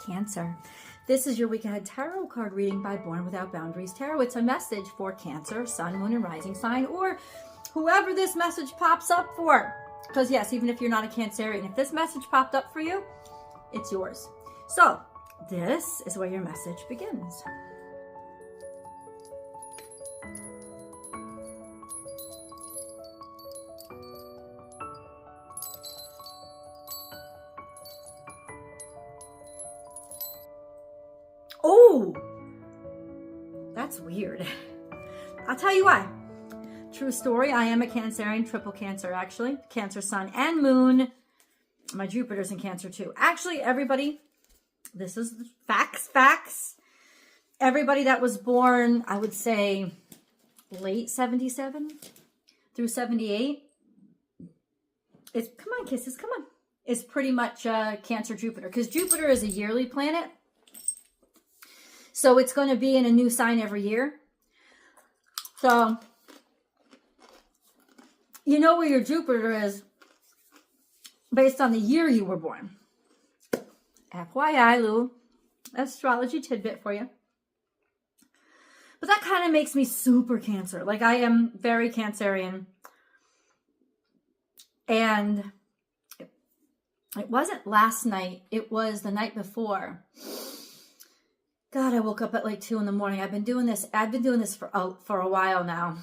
Cancer. This is your week ahead tarot card reading by Born Without Boundaries Tarot. It's a message for Cancer, Sun, Moon, and Rising sign, or whoever this message pops up for. Because yes, even if you're not a Cancerian, if this message popped up for you, it's yours. So this is where your message begins. Oh, that's weird. I'll tell you why. True story. I am a Cancerian, triple Cancer actually. Cancer, Sun, and Moon. My Jupiter's in Cancer too. Actually, everybody, this is facts. Everybody that was born, I would say, late 77 through 78. Come on, kisses, come on. Is pretty much Cancer, Jupiter. Because Jupiter is a yearly planet. So it's going to be in a new sign every year. So you know where your Jupiter is based on the year you were born. FYI, little astrology tidbit for you. But that kind of makes me super Cancer. Like, I am very Cancerian. And it wasn't last night. It was the night before. God, I woke up at like 2 in the morning. I've been doing this for a while now.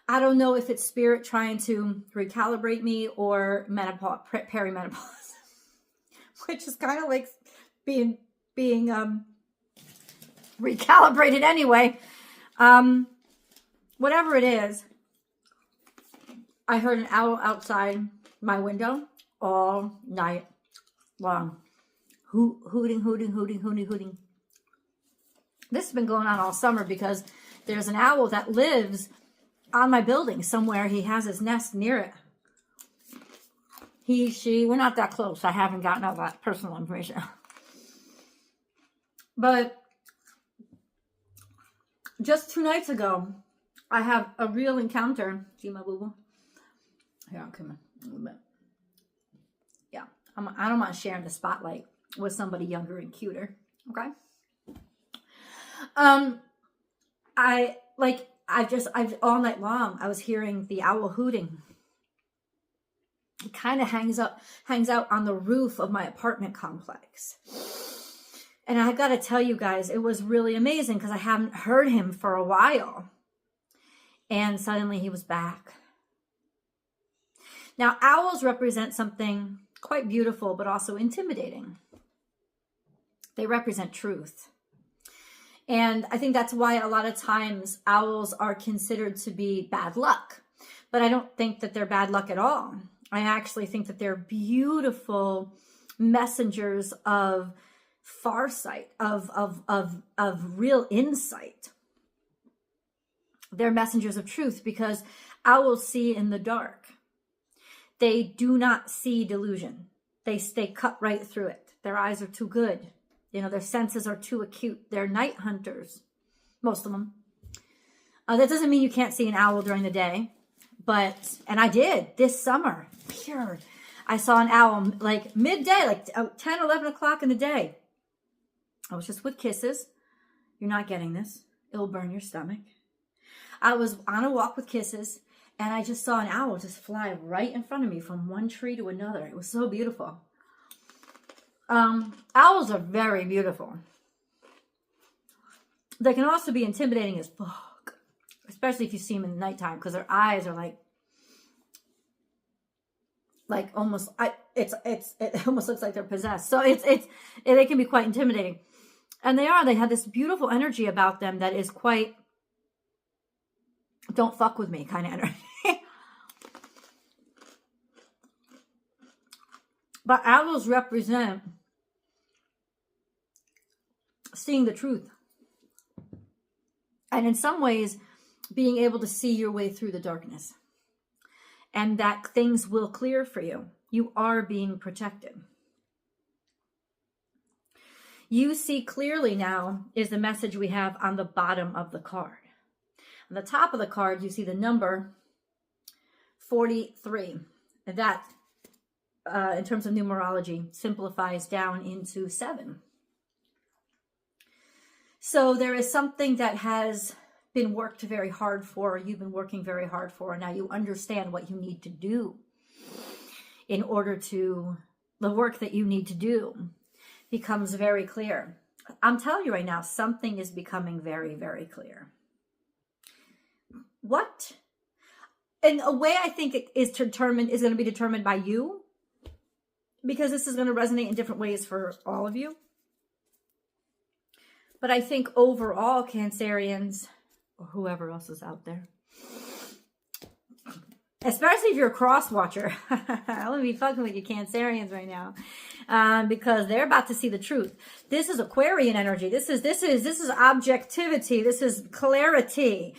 I don't know if it's spirit trying to recalibrate me or menopause, perimenopause, which is kind of like being recalibrated anyway. Whatever it is, I heard an owl outside my window all night long. Hooting. This has been going on all summer because there's an owl that lives on my building somewhere. He has his nest near it. We're not that close. I haven't gotten all that personal information. But just 2 nights ago, I have a real encounter. See my boo-boo? Here, I'll come in a little bit. Yeah, I don't mind sharing the spotlight with somebody younger and cuter. Okay. I've all night long, I was hearing the owl hooting. He kind of hangs out on the roof of my apartment complex. And I got to tell you guys, it was really amazing because I haven't heard him for a while. And suddenly he was back. Now, owls represent something quite beautiful, but also intimidating. They represent truth. And I think that's why a lot of times owls are considered to be bad luck. But I don't think that they're bad luck at all. I actually think that they're beautiful messengers of farsight, of real insight. They're messengers of truth because owls see in the dark. They do not see delusion. They cut right through it. Their eyes are too good. You know, their senses are too acute. They're night hunters, most of them. That doesn't mean you can't see an owl during the day. And I did this summer. Pure. I saw an owl like midday, like 10, 11 o'clock in the day. I was just with kisses. You're not getting this. It'll burn your stomach. I was on a walk with kisses, and I just saw an owl just fly right in front of me from one tree to another. It was so beautiful. Owls are very beautiful. They can also be intimidating as fuck, especially if you see them in the nighttime, because their eyes are like almost. It almost looks like they're possessed. So they can be quite intimidating, and they are. They have this beautiful energy about them that is quite "don't fuck with me" kind of energy. But owls represent seeing the truth. And in some ways, being able to see your way through the darkness. And that things will clear for you. You are being protected. You see clearly now is the message we have on the bottom of the card. On the top of the card, you see the number 43. And that in terms of numerology, simplifies down into 7. So there is something that has been worked very hard for, you've been working very hard for, and now you understand what you need to do in order to, the work that you need to do becomes very clear. I'm telling you right now, something is becoming very, very clear. What? In a way, I think it is going to be determined by you, because this is going to resonate in different ways for all of you. But I think overall, Cancerians, or whoever else is out there, especially if you're a cross watcher, I'm gonna be fucking with you Cancerians right now, because they're about to see the truth. This is Aquarian energy. This is objectivity. This is clarity.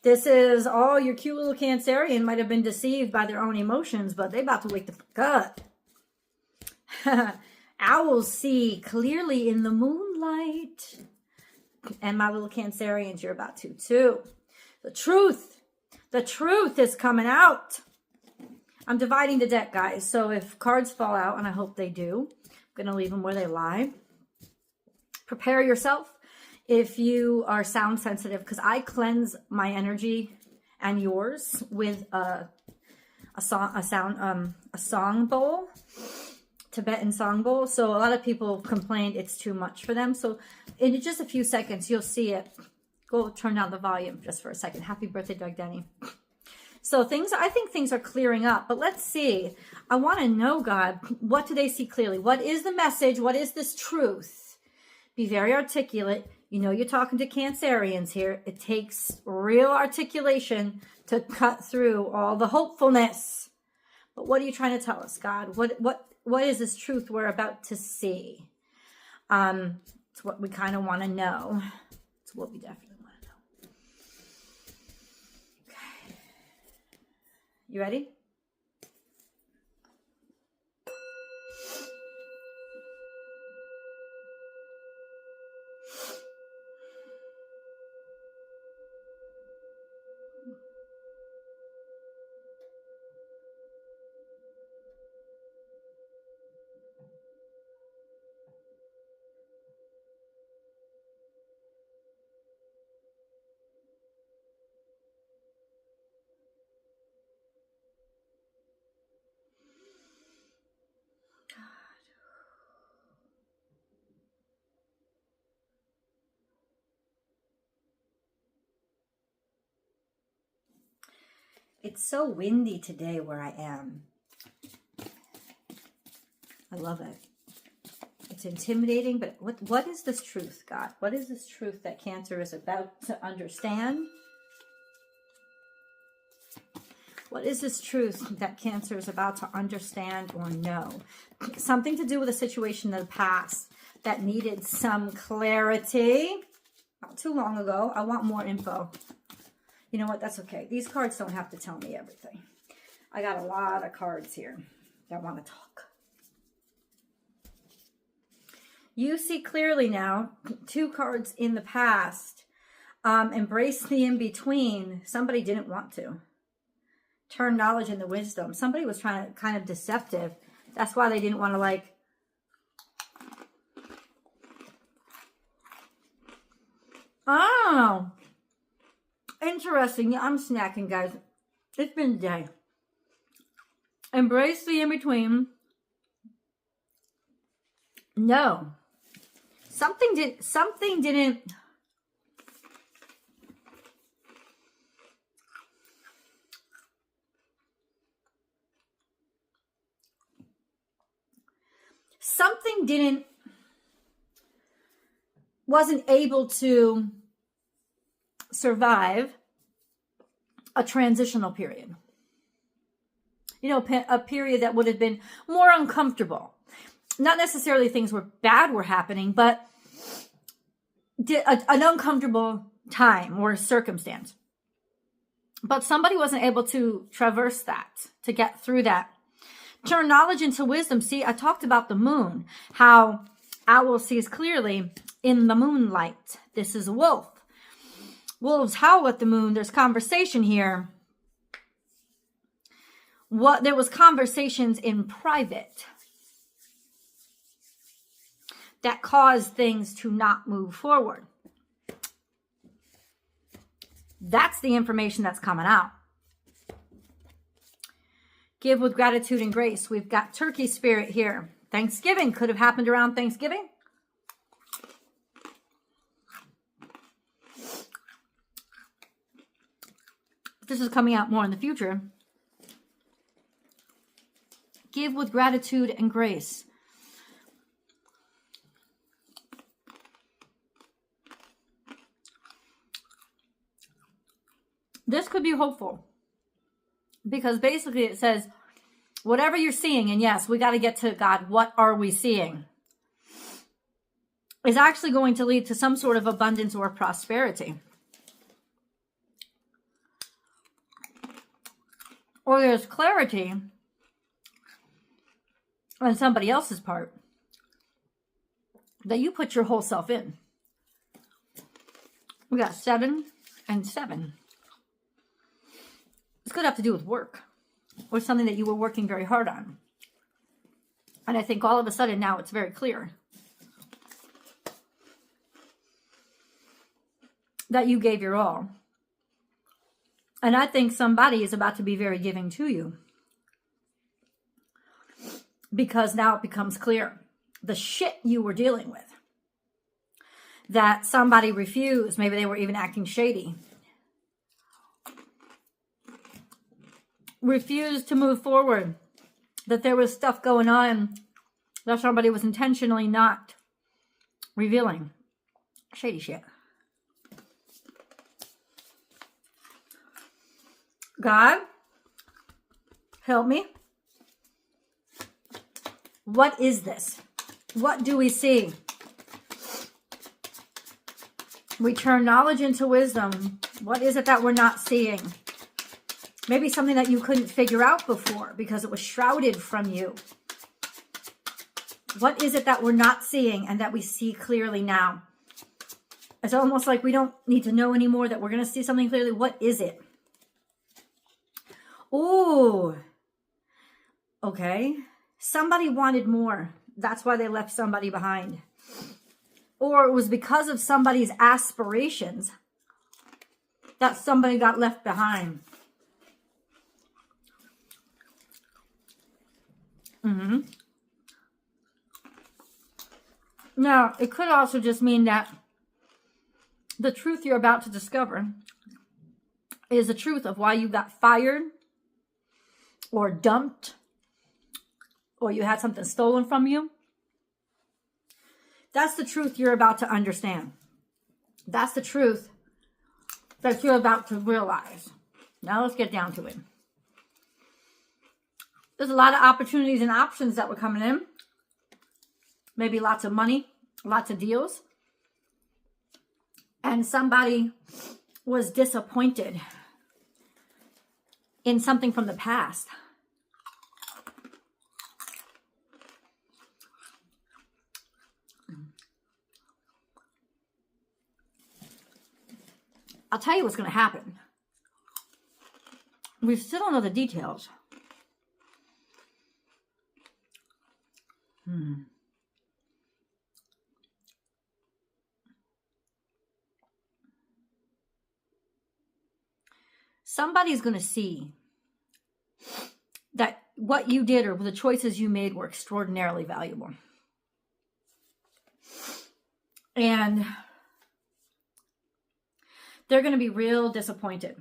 This is all your cute little Cancerian might have been deceived by their own emotions, but they about to wake the fuck up. Owls see clearly in the moonlight. And my little Cancerians, you're about to too. The truth is coming out. I'm dividing the deck, guys. So if cards fall out, and I hope they do, I'm going to leave them where they lie. Prepare yourself if you are sound sensitive, because I cleanse my energy and yours with a song bowl. Tibetan song bowl. So a lot of people complained it's too much for them. So in just a few seconds, you'll see it. Go turn down the volume just for a second. Happy birthday, Doug Denny. So I think things are clearing up, but let's see. I want to know, God, what do they see clearly? What is the message? What is this truth? Be very articulate. You know, you're talking to Cancerians here. It takes real articulation to cut through all the hopefulness. But what are you trying to tell us, God? What is this truth we're about to see? It's what we kind of want to know. It's what we definitely want to know. Okay. You ready? It's so windy today where I am. I love it. It's intimidating, but what is this truth, God? What is this truth that Cancer is about to understand? What is this truth that Cancer is about to understand or know? Something to do with a situation in the past that needed some clarity. Not too long ago. I want more info. You know what? That's okay. These cards don't have to tell me everything. I got a lot of cards here that want to talk. You see clearly now, 2 cards in the past. Embrace the in-between. Somebody didn't want to. Turn knowledge into wisdom. Somebody was trying to kind of deceptive. That's why they didn't want to like... Oh, interesting. Yeah, I'm snacking, guys. It's been a day. Embrace the in-between. No. Something didn't... Something wasn't able to survive a transitional period. You know, a period that would have been more uncomfortable. Not necessarily things were happening, but an uncomfortable time or circumstance. But somebody wasn't able to traverse that, to get through that. Turn knowledge into wisdom. See, I talked about the moon, how owl sees clearly in the moonlight. This is a wolf. Wolves howl at the moon. There's conversation here. there was conversations in private that caused things to not move forward. That's the information that's coming out. Give with gratitude and grace. We've got turkey spirit here. Thanksgiving could have happened around Thanksgiving. This is coming out more in the future. Give with gratitude and grace. This could be hopeful. Because basically it says, whatever you're seeing, and yes, we got to get to God, what are we seeing? Is actually going to lead to some sort of abundance or prosperity. Or there's clarity on somebody else's part that you put your whole self in. We got 7 and 7. This could have to do with work or something that you were working very hard on. And I think all of a sudden now it's very clear that you gave your all. And I think somebody is about to be very giving to you. Because now it becomes clear the shit you were dealing with. That somebody refused. Maybe they were even acting shady. Refused to move forward. That there was stuff going on that somebody was intentionally not revealing. Shady shit. God, help me. What is this? What do we see? We turn knowledge into wisdom. What is it that we're not seeing? Maybe something that you couldn't figure out before because it was shrouded from you. What is it that we're not seeing and that we see clearly now? It's almost like we don't need to know anymore, that we're going to see something clearly. What is it? Oh, okay. Somebody wanted more. That's why they left somebody behind. Or it was because of somebody's aspirations that somebody got left behind. Now, it could also just mean that the truth you're about to discover is the truth of why you got fired or dumped, or you had something stolen from you. That's the truth you're about to understand. That's the truth that you're about to realize. Now let's get down to it. There's a lot of opportunities and options that were coming in. Maybe lots of money, lots of deals. And somebody was disappointed in something from the past. I'll tell you what's going to happen. We still don't know the details. Somebody's going to see that what you did or the choices you made were extraordinarily valuable. And they're going to be real disappointed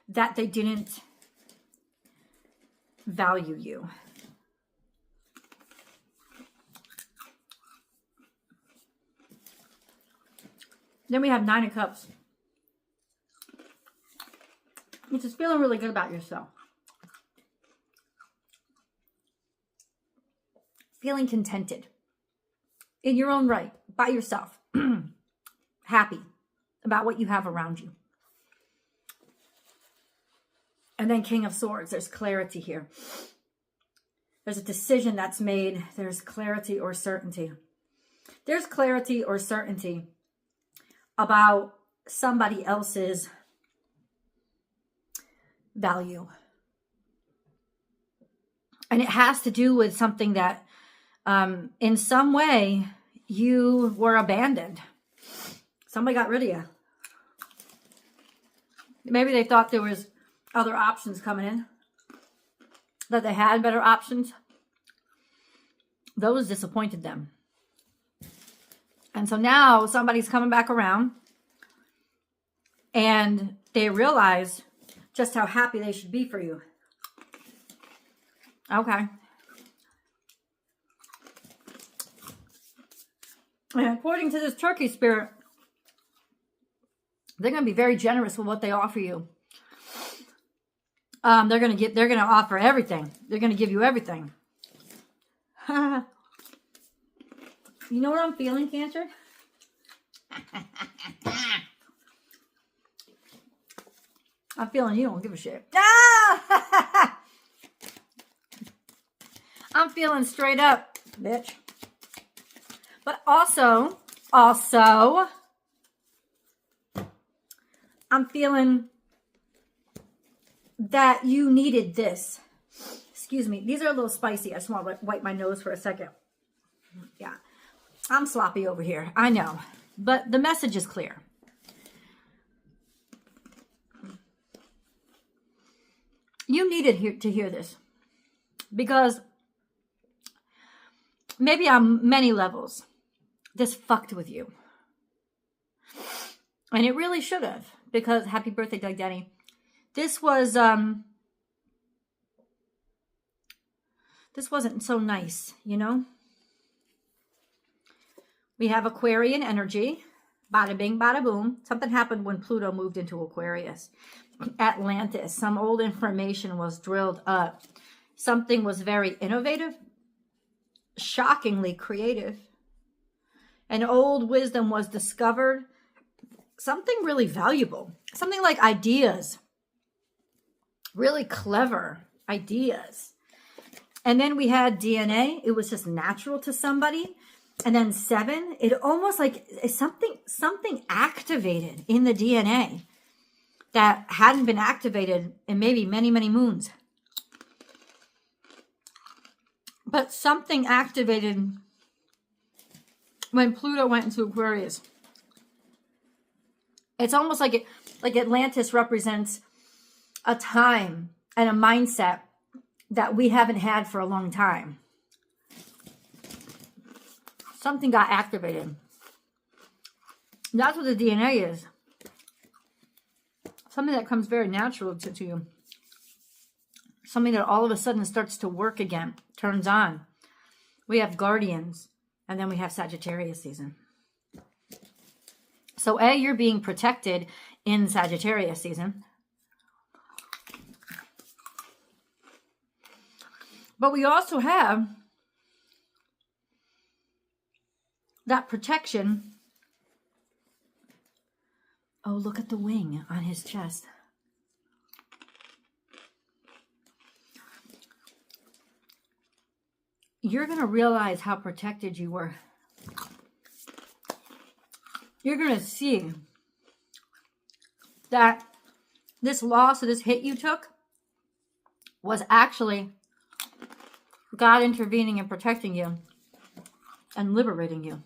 that they didn't value you. Then we have 9 of Cups. You're just feeling really good about yourself. Feeling contented. In your own right. By yourself. Happy about what you have around you. And then King of Swords. There's clarity here. There's a decision that's made. There's clarity or certainty. There's clarity or certainty about somebody else's value. And it has to do with something that in some way you were abandoned. Somebody got rid of you. Maybe they thought there was other options coming in, that they had better options. Those disappointed them. And so now somebody's coming back around and they realize just how happy they should be for you. Okay. And according to this turkey spirit, they're going to be very generous with what they offer you. They're going to offer everything. They're going to give you everything. You know what I'm feeling, Cancer? I'm feeling you don't give a shit. Ah! I'm feeling straight up, bitch. But also, I'm feeling that you needed this. Excuse me. These are a little spicy. I just want to wipe my nose for a second. Yeah. I'm sloppy over here. I know. But the message is clear. You needed to hear this. Because maybe on many levels, this fucked with you. And it really should have. Because, happy birthday, Doug Denny. This wasn't so nice, you know? We have Aquarian energy. Bada bing, bada boom. Something happened when Pluto moved into Aquarius. Atlantis. Some old information was drilled up. Something was very innovative. Shockingly creative. An old wisdom was discovered. Something really valuable. Something like ideas. Really clever ideas. And then we had DNA. It was just natural to somebody. And then 7, it almost like something activated in the DNA that hadn't been activated in maybe many, many moons. But something activated when Pluto went into Aquarius. It's almost like Atlantis represents a time and a mindset that we haven't had for a long time. Something got activated. That's what the DNA is. Something that comes very natural to you. Something that all of a sudden starts to work again, turns on. We have Guardians, and then we have Sagittarius season. So you're being protected in Sagittarius season. But we also have that protection. Oh, look at the wing on his chest. You're going to realize how protected you were. You're going to see that this loss or this hit you took was actually God intervening and protecting you and liberating you.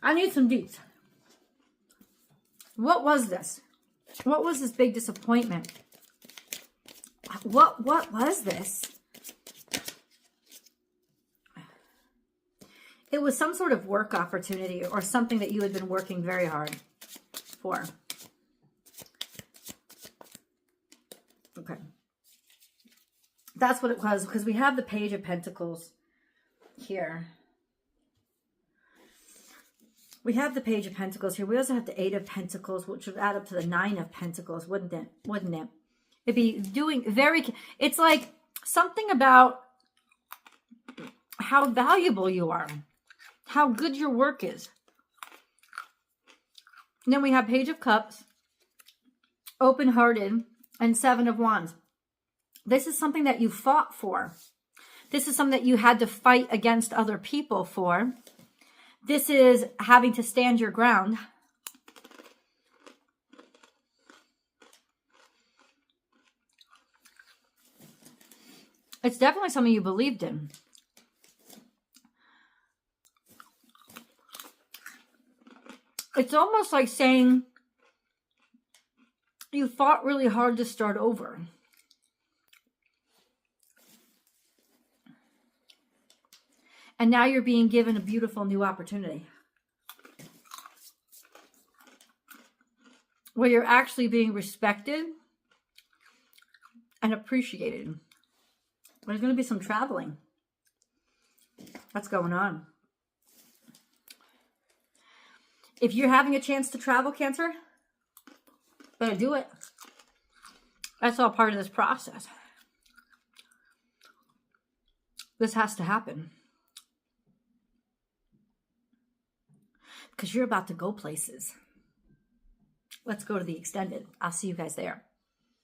I need some deets. What was this? What was this big disappointment? What was this? It was some sort of work opportunity or something that you had been working very hard for. Okay. That's what it was, because we have the Page of Pentacles here. We have the Page of Pentacles here. We also have the 8 of Pentacles, which would add up to the 9 of Pentacles, wouldn't it? Wouldn't it? It'd be doing very... It's like something about how valuable you are. How good your work is. And then we have Page of Cups, open-hearted, and 7 of Wands. This is something that you fought for. This is something that you had to fight against other people for. This is having to stand your ground. It's definitely something you believed in. It's almost like saying you fought really hard to start over. And now you're being given a beautiful new opportunity, where you're actually being respected and appreciated. There's going to be some traveling that's going on. If you're having a chance to travel, Cancer, better do it. That's all part of this process. This has to happen. Because you're about to go places. Let's go to the extended. I'll see you guys there.